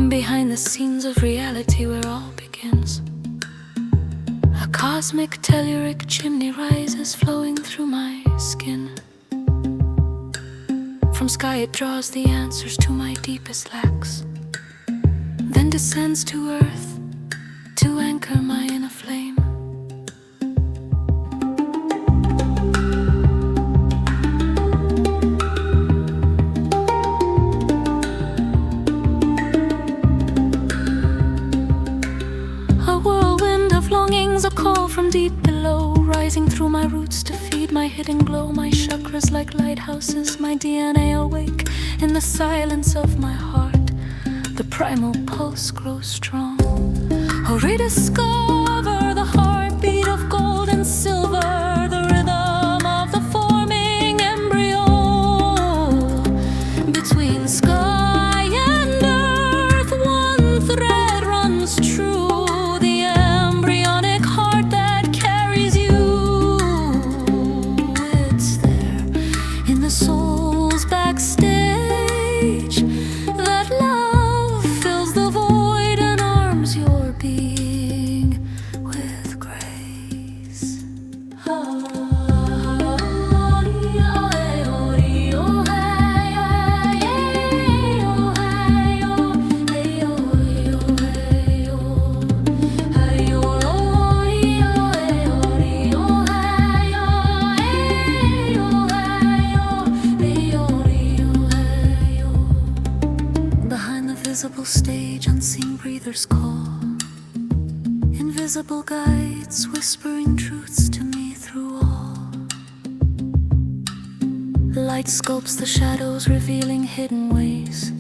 Behind the scenes of reality where all begins, a cosmic telluric chimney rises, flowing through my skin. From sky it draws the answers to my deepest lacks, then descends to earth to anchor my inner flame. A call from deep below, rising through my roots to feed my hidden glow. My chakras like lighthouses, my DNA awake in the silence of my heart. The primal pulse grows strong. Oh, rediscover the heartbeat of gold and silver, the rhythm of the forming embryo. Between sky and earth, one thread runs true. Soul's backstage, that love fills the void and arms your being with grace. Invisible stage, unseen breathers call, invisible guides whispering truths to me through all. Light sculpts the shadows, revealing hidden ways.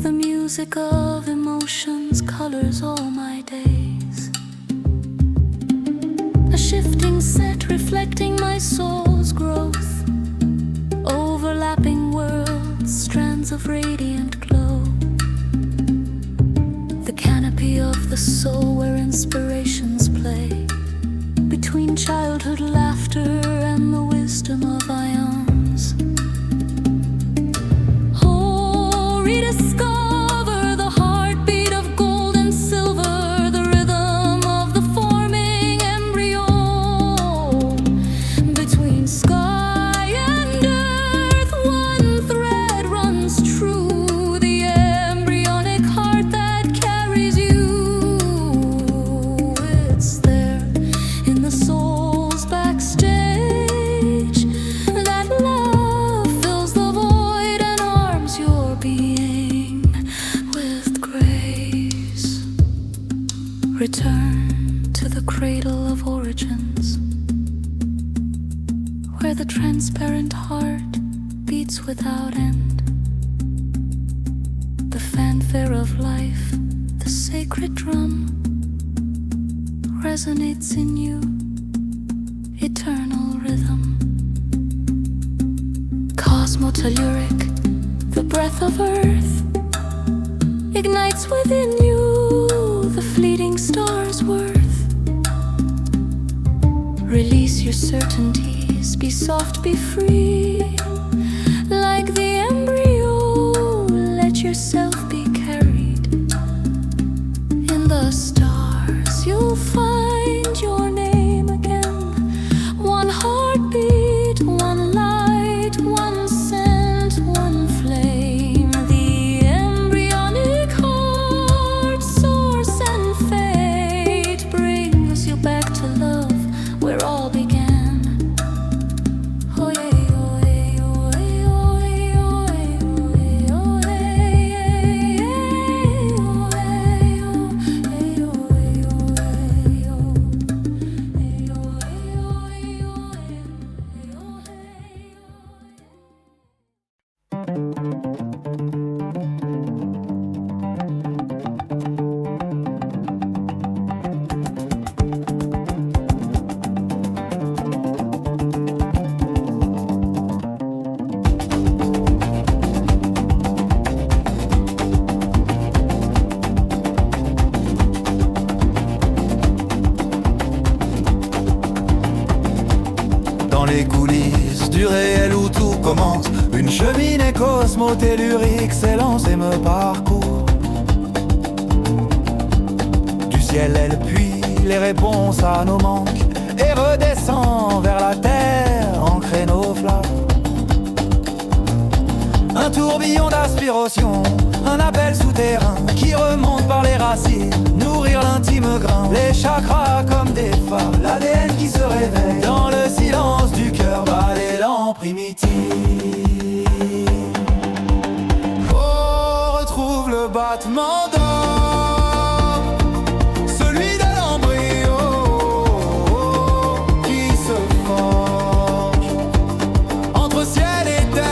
The music of emotions colors all my days. A shifting set reflecting my soul's growth, overlapping worlds, strands of radiant glow. Of the soul where inspirations play, between childhood laughter and the wisdom of ions. Oh, rediscover the heartbeat of gold and silver, the rhythm of the forming embryo. Between sky and earth, one thread runs true. Return to the cradle of origins, where the transparent heart beats without end. The fanfare of life, the sacred drum, resonates in you, eternal rhythm. Cosmotelluric, the breath of earth, ignites within you the fleeting star's worth. Release your certainties, be soft, be free. Like the embryo, let yourself be carried. In the stars, you'll find your name again. One heartbeat, one light, one scent, one flame. The embryonic heart, source and fate, brings you back to love where all began. Oh yeah. coulisses du réel où tout commence. Une cheminée cosmotellurique s'élance et me parcourt. Du ciel elle puise les réponses à nos manques et redescend vers la terre en créneau-flamme. Un tourbillon d'aspiration, un appel souterrain qui remonte par les racines, nourrir l'intime grain. Les chakras comme des phares, l'ADN qui se réveille dans le silence du cœur, bat l'élan primitif. Oh, retrouve le battement d'or, celui de l'embryo qui se forge entre ciel et terre.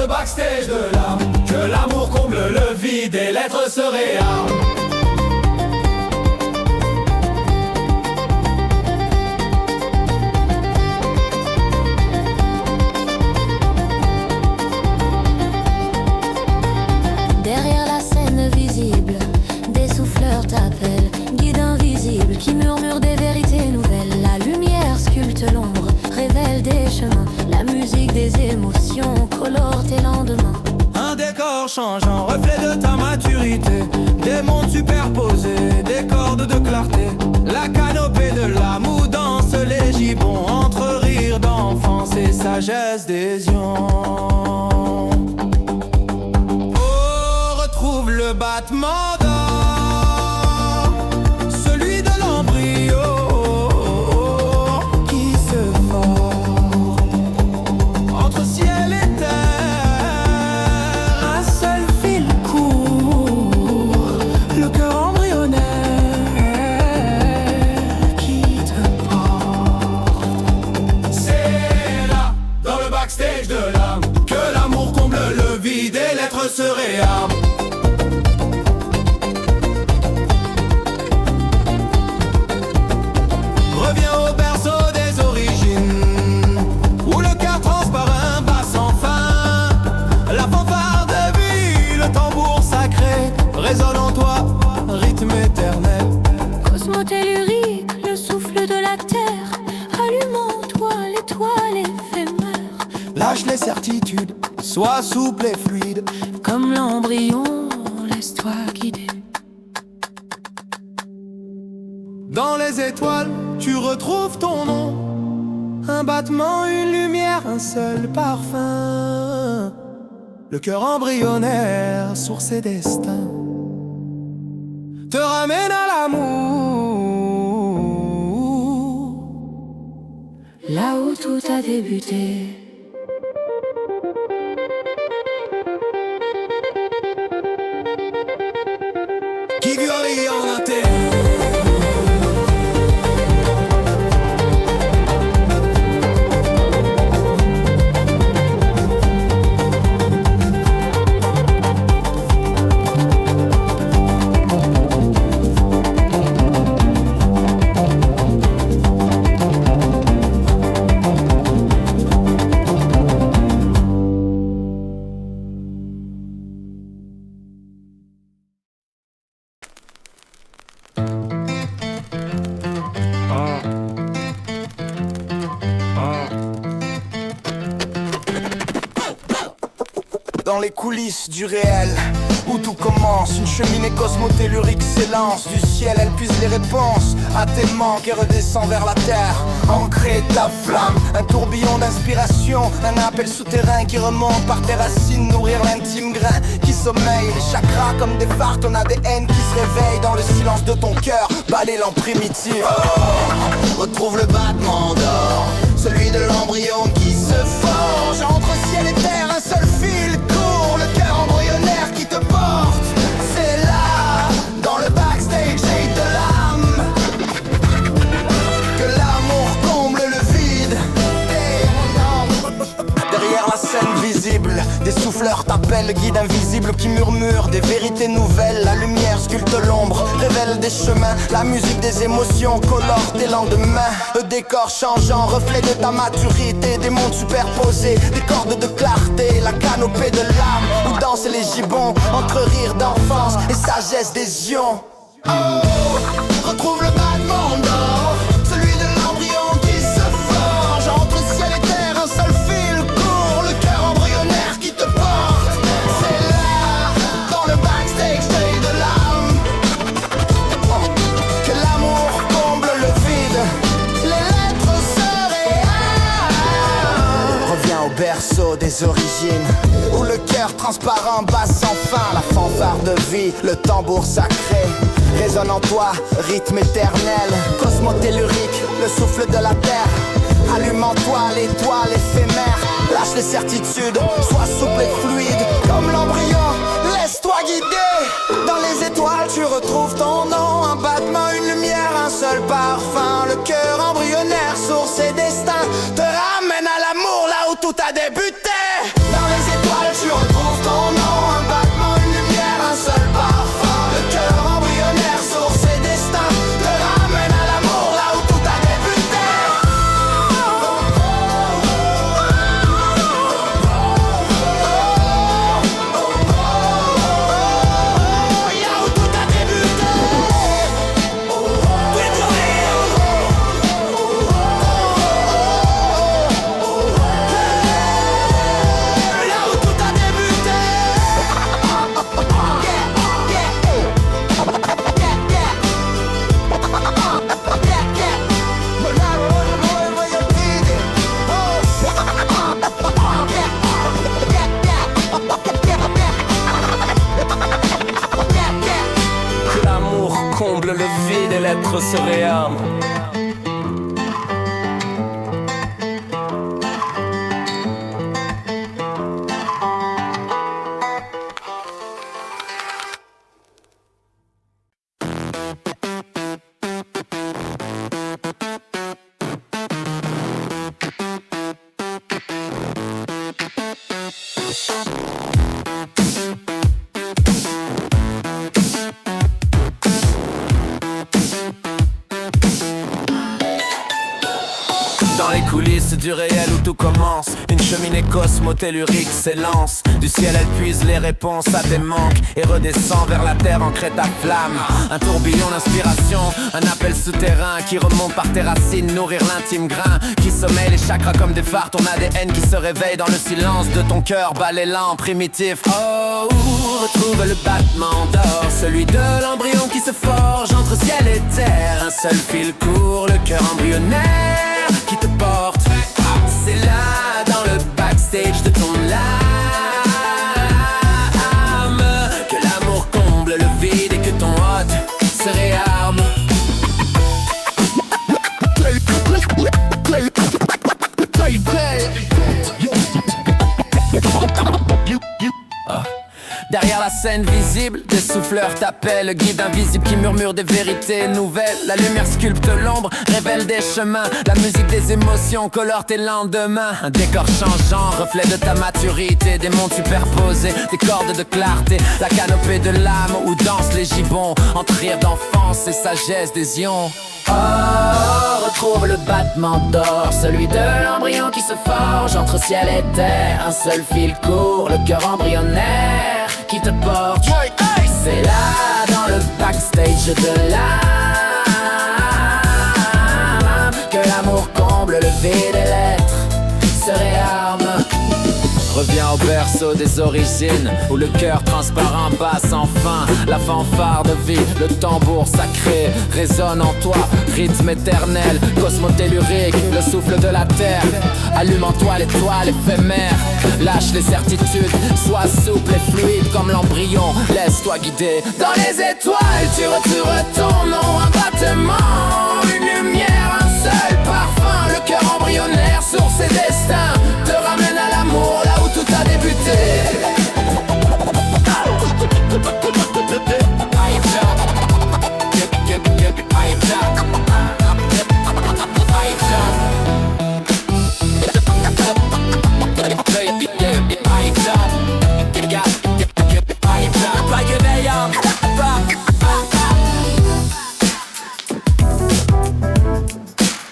Backstage de l'âme, que l'amour comble le vide et l'être se réarme. Derrière la scène visible, des souffleurs t'appellent, guide invisible qui murmure des vérités nouvelles. La lumière sculpte l'ombre, révèle des chemins. La musique des émotions colore tes lendemains. Un décor changeant, reflet de ta maturité. Des mondes superposés, des cordes de clarté. La canopée de l'âme où dansent les gibbons, entre rire d'enfance et sagesse des ions. Oh, retrouve le battement d'or, celui de l'embryo qui se forme entre ciel et terre. Un seul fil court, le cœur embryonnaire qui te porte. C'est là, dans le backstage de l'âme, que l'amour comble le vide et l'être se réarme. Reviens au berceau des origines, où le cœur transparaît un bas sans fin. La fanfare de vie, le tambour sacré résonne en toi, rythme éternel. Cosmotellurique, le souffle de la terre, allume en toi l'étoile éphémère. Lâche les certitudes, sois souple et fluide. Comme l'embryon, laisse-toi guider. Dans les étoiles, tu retrouves ton nom. Un battement, une lumière, un seul parfum. Le cœur embryonnaire, source et destin, te ramène à l'amour, Là où tout a débuté. qui guérit en un thé. Dans les coulisses du réel, où tout commence, une cheminée cosmotellurique s'élance. Du ciel elle puise les réponses à tes manques et redescend vers la terre. Ancrer ta flamme, un tourbillon d'inspiration, un appel souterrain qui remonte par tes racines, nourrir l'intime grain qui sommeille. Les chakras comme des phares, ton ADN qui se réveille dans le silence de ton cœur, bat l'élan primitif. Oh, retrouve le battement d'or, celui de l'embryon qui se forge entre ciel et terre. Un seul fil court, le cœur embryonnaire qui te porte. C'est là, dans le backstage de l'âme, que l'amour comble le vide. Derrière la scène visible, des souffleurs t'appellent, guide invisible qui murmure des vérités nouvelles. La lumière sculpte l'ombre, révèle des chemins. La musique des émotions colore tes lendemains. Le décor changeant, reflet de ta maturité. Des mondes superposés, des cordes de clarté. La canne canopée de l'âme où dansent les gibbons entre rire d'enfance et sagesse des ions. Oh, retrouve le battement d'or, celui de l'embryon qui se forge entre ciel et terre, un seul fil court, le cœur embryonnaire qui te porte. C'est là, dans le backstage de l'âme, que l'amour comble le vide, les lettres se réarment. Reviens au berceau des origines, où le cœur transparent bat sans fin la fanfare de vie, le tambour sacré résonne en toi, rythme éternel, cosmotellurique, le souffle de la terre. Allume en toi l'étoile éphémère, lâche les certitudes, sois souple et fluide comme l'embryon, laisse-toi guider. Dans les étoiles tu retrouves ton nom, un battement, une lumière, un seul parfum. Le cœur embryonnaire, source et destin, te ramène à l'amour là où tout a débuté. Dans les étoiles tu retrouves ton nom, un battement, une lumière, un seul parfum. Le cœur embryonnaire, source et destin, te ramène à l'amour là où tout a débuté. Là où tout a débuté. Là où tout a débuté. Que l'amour comble le vide et l'être se réarme. Dans les coulisses du réel où tout commence, une cheminée cosmotellurique s'élance. Du ciel elle puise les réponses à tes manques et redescend vers la terre en crée ta flamme. Un tourbillon d'inspiration, un appel souterrain qui remonte par tes racines, nourrir l'intime grain qui sommeille les chakras comme des phares. Ton ADN qui se réveille dans le silence de ton cœur, balayant primitif. Oh, retrouve le battement d'or, celui de l'embryon qui se forge entre ciel et terre. Un seul fil court, le cœur embryonnaire qui te porte. C'est là dans le backstage de ton âme que l'amour comble le vide et que ton hôte se réarme. Derrière la scène visible, des souffleurs t'appellent, guide invisible qui murmure des vérités nouvelles. La lumière sculpte l'ombre, révèle des chemins. La musique des émotions colore tes lendemains. Un décor changeant, reflet de ta maturité. Des mondes superposés, des cordes de clarté. La canopée de l'âme où dansent les gibbons, entre rire d'enfance et sagesse des ions. Oh, retrouve le battement d'or, celui de l'embryon qui se forge entre ciel et terre. Un seul fil court, le cœur embryonnaire qui te porte. C'est là dans le backstage de l'âme que l'amour comble le vide et l'être se réarme. Reviens au berceau des origines, où le cœur transparent bat sans fin. La fanfare de vie, le tambour sacré résonne en toi, rythme éternel, cosmotellurique, le souffle de la terre. Allume en toi l'étoile éphémère, lâche les certitudes, sois souple et fluide comme l'embryon, laisse-toi guider. Dans les étoiles tu retrouves ton nom, un battement, une lumière, un seul parfum. Le cœur embryonnaire, source et destin, te ramène à l'amour là où tout a débuté.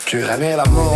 Tu ramènes l'amour.